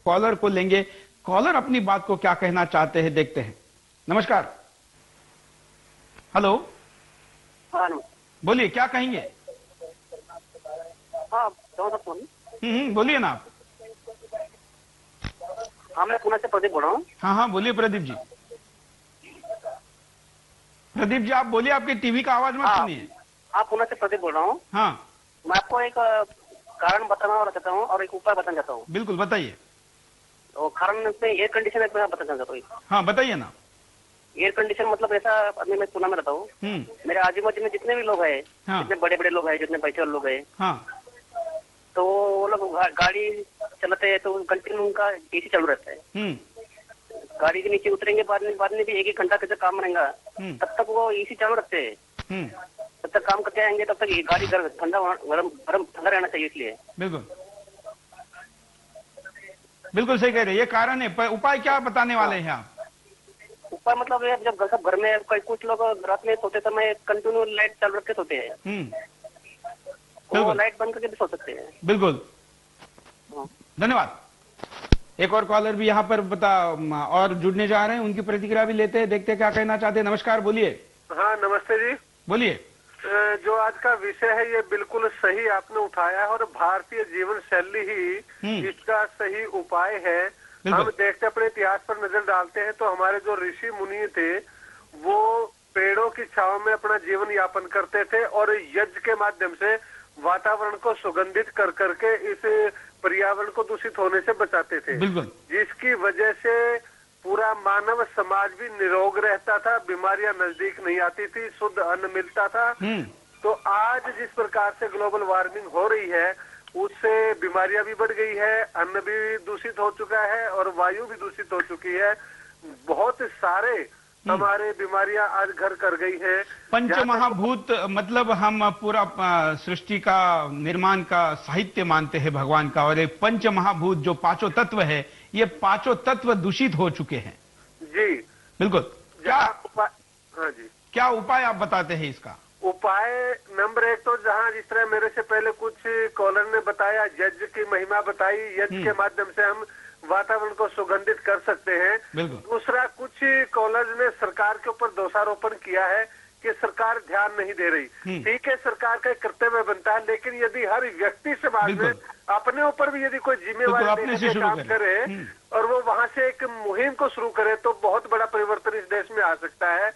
Collar को लेंगे। Collar अपनी बात को क्या कहना चाहते हैं, देखते हैं। नमस्कार। हेलो। हाँ, बोलिए, क्या कहेंगे? हाँ, बोलिए ना आप। हाँ, मैं पुणे से प्रदीप बोल रहा हूँ। हाँ, बोलिए प्रदीप जी। प्रदीप जी, आप बोलिए, आपके टीवी का आवाज मत सुनिए। हाँ, पुणे से प्रदीप बोल रहा हूँ। हाँ, मैं आपको एक कारण बताना चाहता हूँ और एक उपाय बताना चाहता हूँ। बिल्कुल बताइए। तो कारण में एयर कंडीशन एक मैं बताना चाहता हूँ। हाँ, बताइए ना। एयर कंडीशन मतलब ऐसा, अभी मैं पुणे में रहता हूँ। मेरे आजू बाजू में जितने भी लोग हैं, हाँ, जितने बड़े बड़े लोग हैं, जितने पैसे वाले लोग हैं, हाँ, तो वो लोग गाड़ी चलाते हैं तो कंटिन्यू उनका एसी चालू रहता है। गाड़ी के नीचे उतरेंगे बाद में भी 1-1 घंटा कैसे काम रहेगा, तब तक वो एसी चालू रखते हैं। तब तक काम करके आएंगे, तब तक ये गाड़ी ठंडा ठंडा रहना चाहिए, इसलिए। बिल्कुल सही कह रहे हैं, ये कारण है। उपाय क्या बताने वाले हैं आप? उपाय मतलब जब सब घर में कुछ लोग रात में सोते समय कंटिन्यू लाइट चालू रख के सोते हैं, वो लाइट बंद करके भी सो सकते हैं। बिल्कुल, धन्यवाद। एक और कॉलर भी यहाँ पर और जुड़ने जा रहे हैं, उनकी प्रतिक्रिया भी लेते हैं, देखते हैं क्या कहना चाहते हैं। नमस्कार, बोलिए। हाँ, नमस्ते जी। बोलिए। जो आज का विषय है ये बिल्कुल सही आपने उठाया है और भारतीय जीवन शैली ही इसका सही उपाय है। हम देखते अपने इतिहास पर नजर डालते हैं तो हमारे जो ऋषि मुनि थे वो पेड़ों की छांव में अपना जीवन यापन करते थे और यज्ञ के माध्यम से वातावरण को सुगंधित कर करके इस पर्यावरण को दूषित होने से बचाते थे, जिसकी वजह से पूरा मानव समाज भी निरोग रहता था, बीमारियां नजदीक नहीं आती थी, शुद्ध अन्न मिलता था। तो आज जिस प्रकार से ग्लोबल वार्मिंग हो रही है उससे बीमारियां भी बढ़ गई है, अन्न भी दूषित हो चुका है और वायु भी दूषित हो चुकी है। बहुत सारे हमारे बीमारियां आज घर कर गई है। पंचमहाभूत मतलब हम पूरा सृष्टि का निर्माण का साहित्य मानते हैं भगवान का, और एक पंचमहाभूत जो पांचों तत्व है, ये पांचों तत्व दूषित हो चुके हैं। जी बिल्कुल। हाँ जी, क्या उपाय आप बताते हैं इसका? उपाय नंबर 1 तो जहाँ जिस तरह मेरे से पहले कुछ कॉलर ने बताया, यज्ञ की महिमा बताई, यज्ञ के माध्यम से हम वातावरण को सुगंधित कर सकते हैं। दूसरा, कुछ कॉलर ने सरकार के ऊपर दोषारोपण किया है कि सरकार ध्यान नहीं दे रही। ठीक है, सरकार का कर्तव्य बनता है, लेकिन यदि हर व्यक्ति समाज में अपने ऊपर भी यदि कोई जिम्मेवारी लेने के काम करे और वो वहां से एक मुहिम को शुरू करे तो बहुत बड़ा परिवर्तन इस देश में आ सकता है।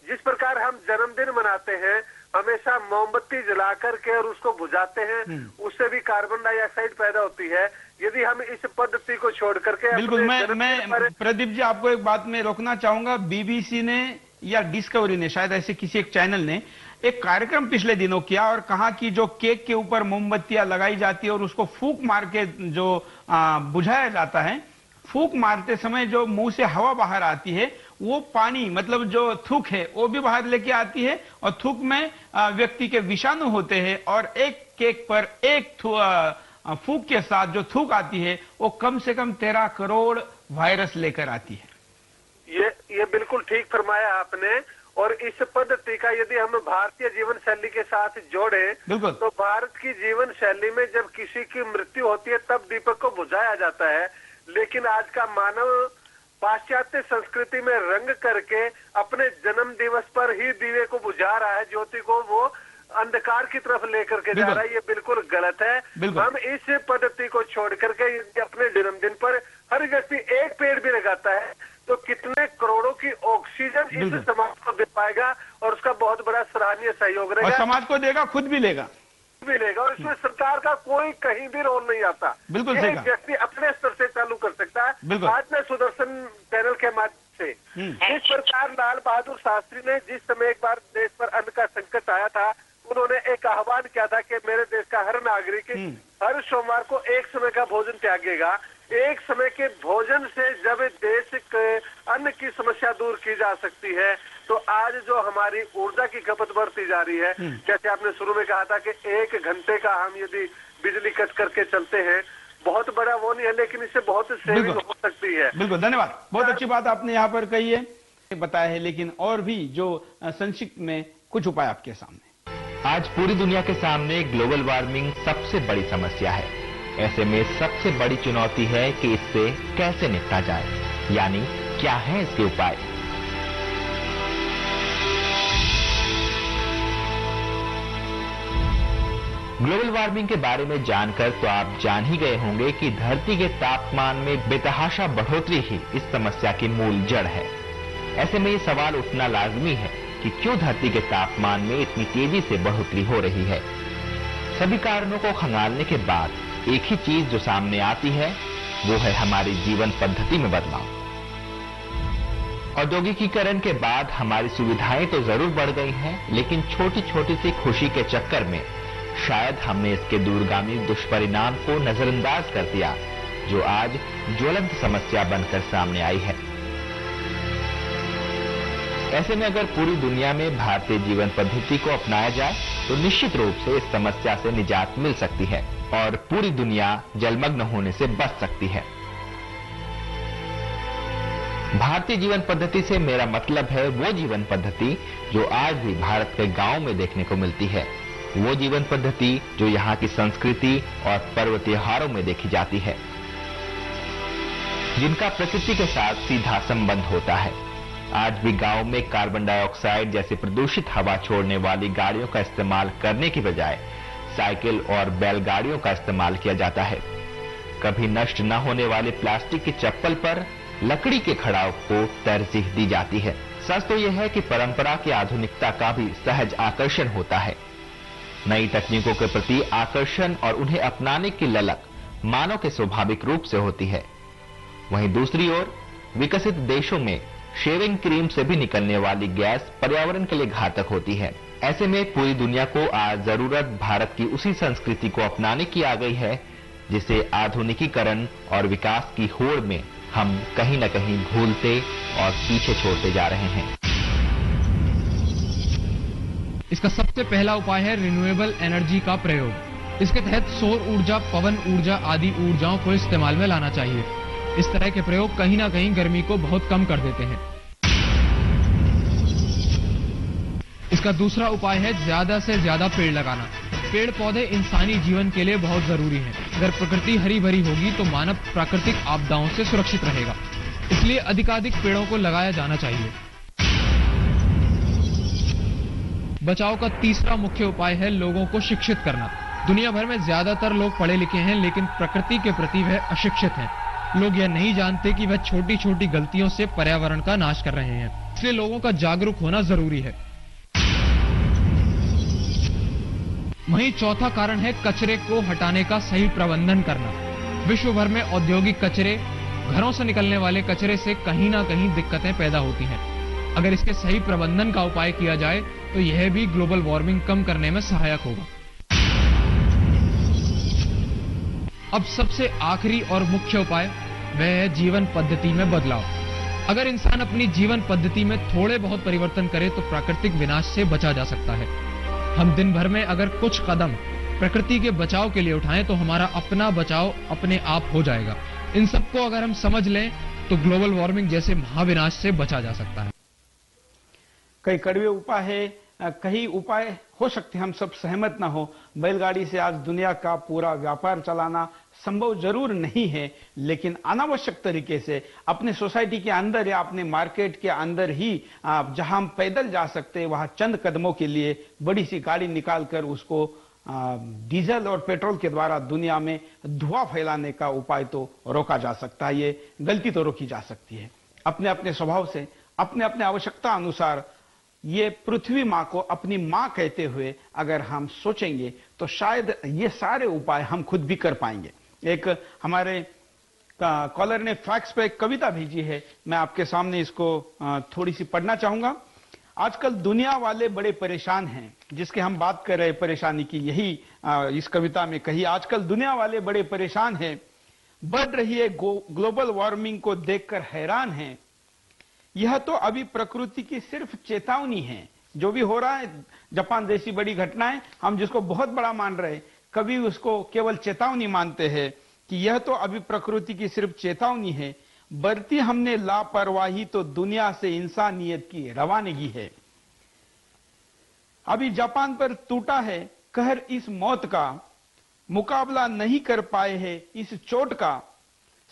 जिस प्रकार हम जन्मदिन मनाते हैं, हमेशा मोमबत्ती जला करके और उसको बुझाते हैं, उससे भी कार्बन डाइऑक्साइड पैदा होती है। यदि हम इस पद्धति को छोड़ करके बिल्कुल, मैं प्रदीप जी आपको एक बात में रोकना चाहूंगा। बीबीसी ने या डिस्कवरी ने, शायद ऐसे किसी एक चैनल ने एक कार्यक्रम पिछले दिनों किया और कहा कि जो केक के ऊपर मोमबत्तियां लगाई जाती है और उसको फूंक मार के जो बुझाया जाता है, फूंक मारते समय जो मुंह से हवा बाहर आती है वो पानी मतलब जो थूक है वो भी बाहर लेके आती है, और थूक में व्यक्ति के विषाणु होते हैं, और एक केक पर एक फूंक के साथ जो थूक आती है वो कम से कम 13 करोड़ वायरस लेकर आती है। ये बिल्कुल ठीक फरमाया आपने। और इस पद्धति का यदि हम भारतीय जीवन शैली के साथ जोड़े तो भारत की जीवन शैली में जब किसी की मृत्यु होती है तब दीपक को बुझाया जाता है, लेकिन आज का मानव पाश्चात्य संस्कृति में रंग करके अपने जन्म दिवस पर ही दीवे को बुझा रहा है, ज्योति को वो अंधकार की तरफ लेकर के जा रहा है। ये बिल्कुल गलत है। हम इस पद्धति को छोड़ करके अपने जन्मदिन पर हर व्यक्ति एक पेड़ भी लगाता है तो कितने करोड़ों की ऑक्सीजन इस समाज को दे पाएगा और उसका बहुत बड़ा सराहनीय सहयोग रहेगा। और समाज को देगा, खुद भी लेगा और इसमें सरकार का कोई कहीं भी रोल नहीं आता। बिल्कुल एक व्यक्ति अपने स्तर से चालू कर सकता है। आज मैं सुदर्शन चैनल के माध्यम से जिस प्रकार लाल बहादुर शास्त्री ने जिस समय एक बार देश पर अन्न का संकट आया था, उन्होंने एक आह्वान किया था कि मेरे देश का हर नागरिक हर सोमवार को एक समय का भोजन त्यागेगा। एक समय के भोजन से जब देश के अन्न की समस्या दूर की जा सकती है तो आज जो हमारी ऊर्जा की खपत बढ़ती जा रही है, जैसे आपने शुरू में कहा था कि 1 घंटे का हम यदि बिजली कट करके चलते हैं, बहुत बड़ा वो नहीं है लेकिन इससे बहुत सेविंग हो सकती है। बिल्कुल, धन्यवाद। बहुत अच्छी बात आपने यहाँ पर कही है, बताया है, लेकिन और भी जो संक्षिप्त में कुछ उपाय आपके सामने। आज पूरी दुनिया के सामने ग्लोबल वार्मिंग सबसे बड़ी समस्या है। ऐसे में सबसे बड़ी चुनौती है कि इससे कैसे निपटा जाए, यानी क्या है इसके उपाय। ग्लोबल वार्मिंग के बारे में जानकर तो आप जान ही गए होंगे कि धरती के तापमान में बेतहाशा बढ़ोतरी ही इस समस्या की मूल जड़ है। ऐसे में ये सवाल उठना लाजमी है कि क्यों धरती के तापमान में इतनी तेजी से बढ़ोतरी हो रही है। सभी कारणों को खंगालने के बाद एक ही चीज जो सामने आती है वो है हमारी जीवन पद्धति में बदलाव। औद्योगिकीकरण के बाद हमारी सुविधाएं तो जरूर बढ़ गई हैं, लेकिन छोटी छोटी सी खुशी के चक्कर में शायद हमने इसके दूरगामी दुष्परिणाम को नजरअंदाज कर दिया, जो आज ज्वलंत समस्या बनकर सामने आई है। ऐसे में अगर पूरी दुनिया में भारतीय जीवन पद्धति को अपनाया जाए तो निश्चित रूप से इस समस्या से निजात मिल सकती है और पूरी दुनिया जलमग्न होने से बच सकती है। भारतीय जीवन पद्धति से मेरा मतलब है वो जीवन पद्धति जो आज भी भारत के गांव में देखने को मिलती है, वो जीवन पद्धति जो यहाँ की संस्कृति और पर्व त्योहारों में देखी जाती है, जिनका प्रकृति के साथ सीधा संबंध होता है। आज भी गांव में कार्बन डाइऑक्साइड जैसी प्रदूषित हवा छोड़ने वाली गाड़ियों का इस्तेमाल करने की बजाय साइकिल और बैलगाड़ियों का इस्तेमाल किया जाता है। कभी नष्ट न होने वाले प्लास्टिक की चप्पल पर लकड़ी के खड़ाव को तरजीह दी जाती है। सच तो यह है कि परंपरा की आधुनिकता का भी सहज आकर्षण होता है। नई तकनीकों के प्रति आकर्षण और उन्हें अपनाने की ललक मानव के स्वाभाविक रूप से होती है। वहीं दूसरी ओर विकसित देशों में शेविंग क्रीम से भी निकलने वाली गैस पर्यावरण के लिए घातक होती है। ऐसे में पूरी दुनिया को आज जरूरत भारत की उसी संस्कृति को अपनाने की आ गई है जिसे आधुनिकीकरण और विकास की होड़ में हम कहीं न कहीं भूलते और पीछे छोड़ते जा रहे हैं। इसका सबसे पहला उपाय है रिन्यूएबल एनर्जी का प्रयोग। इसके तहत सौर ऊर्जा, पवन ऊर्जा आदि ऊर्जाओं को इस्तेमाल में लाना चाहिए। इस तरह के प्रयोग कहीं ना कहीं गर्मी को बहुत कम कर देते हैं। इसका दूसरा उपाय है ज्यादा से ज्यादा पेड़ लगाना। पेड़ पौधे इंसानी जीवन के लिए बहुत जरूरी हैं। अगर प्रकृति हरी भरी होगी तो मानव प्राकृतिक आपदाओं से सुरक्षित रहेगा। इसलिए अधिकाधिक पेड़ों को लगाया जाना चाहिए। बचाव का तीसरा मुख्य उपाय है लोगों को शिक्षित करना। दुनिया भर में ज्यादातर लोग पढ़े लिखे हैं, लेकिन प्रकृति के प्रति वह अशिक्षित हैं। लोग यह नहीं जानते कि वह छोटी छोटी गलतियों से पर्यावरण का नाश कर रहे हैं। इसलिए लोगों का जागरूक होना जरूरी है। वहीं चौथा कारण है कचरे को हटाने का सही प्रबंधन करना। विश्व भर में औद्योगिक कचरे, घरों से निकलने वाले कचरे से कहीं ना कहीं दिक्कतें पैदा होती हैं। अगर इसके सही प्रबंधन का उपाय किया जाए तो यह भी ग्लोबल वार्मिंग कम करने में सहायक होगा। अब सबसे आखिरी और मुख्य उपाय वह है जीवन पद्धति में बदलाव। अगर इंसान अपनी जीवन पद्धति में थोड़े बहुत परिवर्तन करे तो प्राकृतिक विनाश से बचा जा सकता है। हम दिन भर में अगर कुछ कदम प्रकृति के बचाव के लिए उठाएं तो हमारा अपना बचाव अपने आप हो जाएगा। इन सबको अगर हम समझ लें तो ग्लोबल वार्मिंग जैसे महाविनाश से बचा जा सकता है। कई कड़वे उपाय है, कई उपाय हो सकते हम सब सहमत ना हो। बैलगाड़ी से आज दुनिया का पूरा व्यापार चलाना संभव जरूर नहीं है, लेकिन अनावश्यक तरीके से अपने सोसाइटी के अंदर या अपने मार्केट के अंदर ही जहां हम पैदल जा सकते हैं वहां चंद कदमों के लिए बड़ी सी गाड़ी निकालकर उसको डीजल और पेट्रोल के द्वारा दुनिया में धुआं फैलाने का उपाय तो रोका जा सकता है। ये गलती तो रोकी जा सकती है। अपने अपने स्वभाव से, अपने अपने आवश्यकता अनुसार ये पृथ्वी माँ को अपनी माँ कहते हुए अगर हम सोचेंगे तो शायद ये सारे उपाय हम खुद भी कर पाएंगे। एक हमारे कॉलर ने फैक्स पे एक कविता भेजी है, मैं आपके सामने इसको थोड़ी सी पढ़ना चाहूंगा। आजकल दुनिया वाले बड़े परेशान हैं, जिसके हम बात कर रहे परेशानी की, यही इस कविता में कही। आजकल दुनिया वाले बड़े परेशान हैं, बढ़ रही है ग्लोबल वार्मिंग को देखकर हैरान हैं। यह तो अभी प्रकृति की सिर्फ चेतावनी है। जो भी हो रहा है, जापान जैसी बड़ी घटनाएं हम जिसको बहुत बड़ा मान रहे, कभी उसको केवल चेतावनी मानते हैं कि यह तो अभी प्रकृति की सिर्फ चेतावनी है। बरती हमने लापरवाही तो दुनिया से इंसानियत की रवानगी है। अभी जापान पर टूटा है कहर इस मौत का, मुकाबला नहीं कर पाए हैं इस चोट का,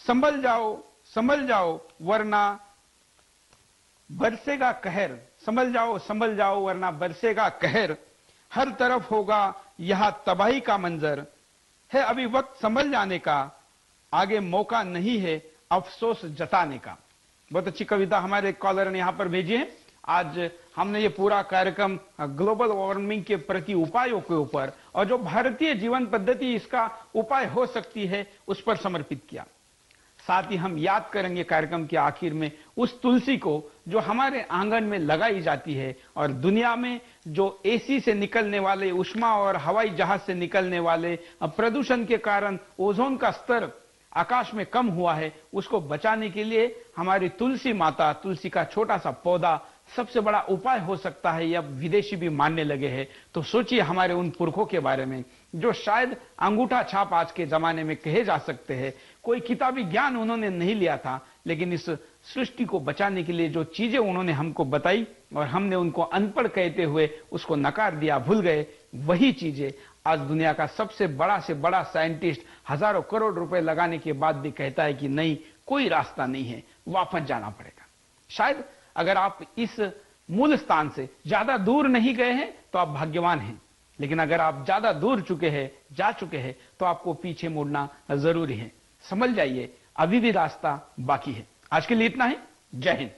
संभल जाओ वरना बरसेगा कहर, संभल जाओ वरना बरसेगा कहर, हर तरफ होगा यहां तबाही का मंजर है, अभी वक्त संभल जाने का, आगे मौका नहीं है अफसोस जताने का। बहुत अच्छी कविता हमारे कॉलर ने यहां पर भेजी है। आज हमने ये पूरा कार्यक्रम ग्लोबल वार्मिंग के प्रति उपायों के ऊपर और जो भारतीय जीवन पद्धति इसका उपाय हो सकती है उस पर समर्पित किया। साथ ही हम याद करेंगे कार्यक्रम के आखिर में उस तुलसी को जो हमारे आंगन में लगाई जाती है और दुनिया में जो एसी से निकलने वाले उष्मा और हवाई जहाज से निकलने वाले प्रदूषण के कारण ओजोन का स्तर आकाश में कम हुआ है, उसको बचाने के लिए हमारी तुलसी माता, तुलसी का छोटा सा पौधा सबसे बड़ा उपाय हो सकता है। यह विदेशी भी मानने लगे हैं। तो सोचिए हमारे उन पुरखों के बारे में जो शायद अंगूठा छाप आज के जमाने में कहे जा सकते हैं। कोई किताबी ज्ञान उन्होंने नहीं लिया था, लेकिन इस सृष्टि को बचाने के लिए जो चीजें उन्होंने हमको बताई और हमने उनको अनपढ़ कहते हुए उसको नकार दिया, भूल गए, वही चीजें आज दुनिया का सबसे बड़ा से बड़ा साइंटिस्ट हजारों करोड़ रुपए लगाने के बाद भी कहता है कि नहीं, कोई रास्ता नहीं है, वापस जाना पड़ेगा। शायद अगर आप इस मूल स्थान से ज्यादा दूर नहीं गए हैं तो आप भाग्यवान हैं, लेकिन अगर आप ज्यादा दूर जा चुके हैं तो आपको पीछे मुड़ना जरूरी है। समझ जाइए, अभी भी रास्ता बाकी है। आज के लिए इतना ही। जय हिंद।